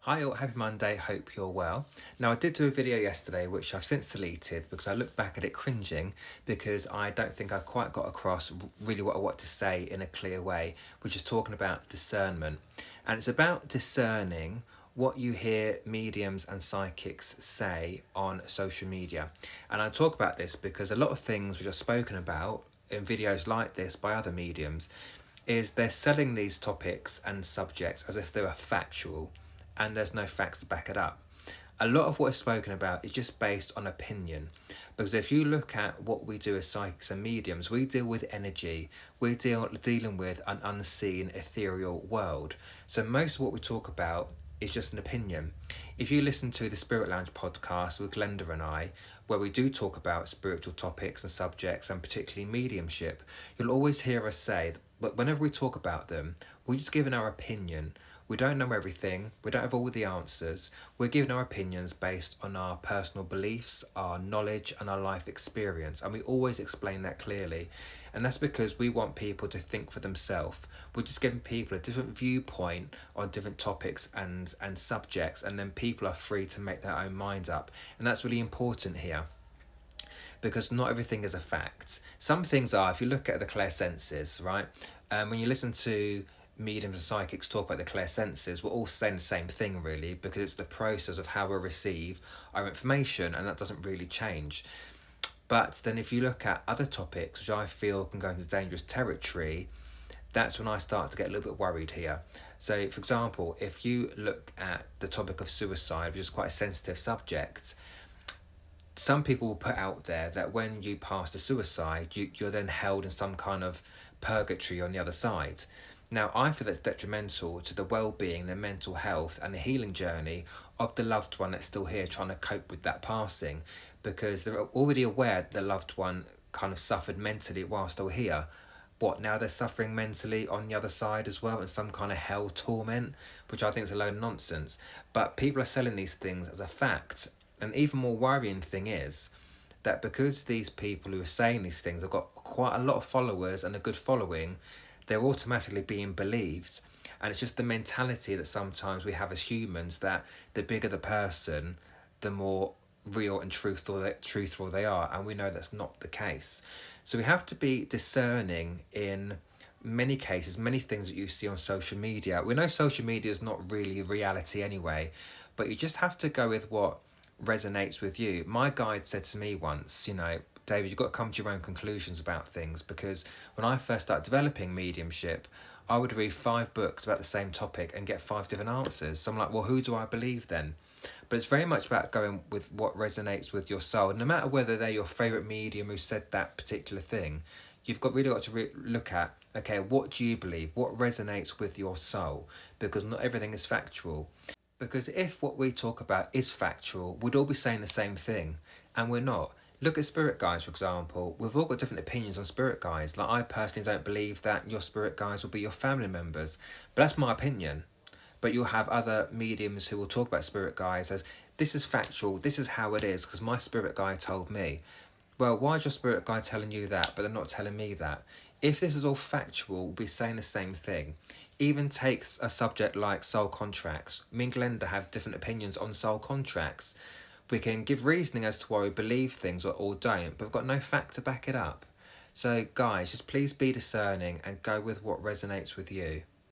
Hi all, happy Monday, hope you're well. Now I did do a video yesterday which I've since deleted because I looked back at it cringing because I don't think I quite got across really what I want to say in a clear way, which is talking about discernment. And it's about discerning what you hear mediums and psychics say on social media. And I talk about this because a lot of things which are spoken about in videos like this by other mediums is they're selling these topics and subjects as if they were factual and there's no facts to back it up. A lot of what is spoken about is just based on opinion. Because if you look at what we do as psychics and mediums, we deal with energy. We're dealing with an unseen, ethereal world. So most of what we talk about is just an opinion. If you listen to the Spirit Lounge podcast with Glenda and I, where we do talk about spiritual topics and subjects and particularly mediumship, you'll always hear us say that whenever we talk about them, we're just giving our opinion. We don't know everything, we don't have all the answers. We're giving our opinions based on our personal beliefs, our knowledge and our life experience, and we always explain that clearly. And that's because we want people to think for themselves. We're just giving people a different viewpoint on different topics and subjects, and then people are free to make their own minds up. And that's really important here, because not everything is a fact. Some things are. If you look at the clairsenses, right? When you listen to mediums and psychics talk about the clairsenses, we're all saying the same thing really, because it's the process of how we receive our information, and that doesn't really change. But then if you look at other topics which I feel can go into dangerous territory, that's when I start to get a little bit worried here. So for example, if you look at the topic of suicide, which is quite a sensitive subject, some people will put out there that when you pass to suicide, you're then held in some kind of purgatory on the other side. Now, I feel that's detrimental to the well-being, the mental health and the healing journey of the loved one that's still here trying to cope with that passing, because they're already aware that the loved one kind of suffered mentally while still here. What, now they're suffering mentally on the other side as well in some kind of hell torment, which I think is a load of nonsense. But people are selling these things as a fact. And even more worrying thing is that because these people who are saying these things have got quite a lot of followers and a good following, they're automatically being believed. And it's just the mentality that sometimes we have as humans, that the bigger the person, the more real and truthful they are. And we know that's not the case. So we have to be discerning in many cases, many things that you see on social media. We know social media is not really reality anyway, but you just have to go with what resonates with you. My guide said to me once, David, you've got to come to your own conclusions about things, because when I first started developing mediumship, I would read 5 books about the same topic and get 5 different answers. So I'm like, well, who do I believe then? But it's very much about going with what resonates with your soul. No matter whether they're your favourite medium who said that particular thing, you've really got to look at, okay, what do you believe? What resonates with your soul? Because not everything is factual. Because if what we talk about is factual, we'd all be saying the same thing, and we're not. Look at spirit guides, for example. We've all got different opinions on spirit guides. Like, I personally don't believe that your spirit guides will be your family members, but that's my opinion. But you'll have other mediums who will talk about spirit guides as, this is factual, this is how it is, because my spirit guide told me. Well, why is your spirit guide telling you that, but they're not telling me that? If this is all factual, we'll be saying the same thing. Even takes a subject like soul contracts. Me and Glenda have different opinions on soul contracts. We can give reasoning as to why we believe things or don't, but we've got no fact to back it up. So guys, just please be discerning and go with what resonates with you.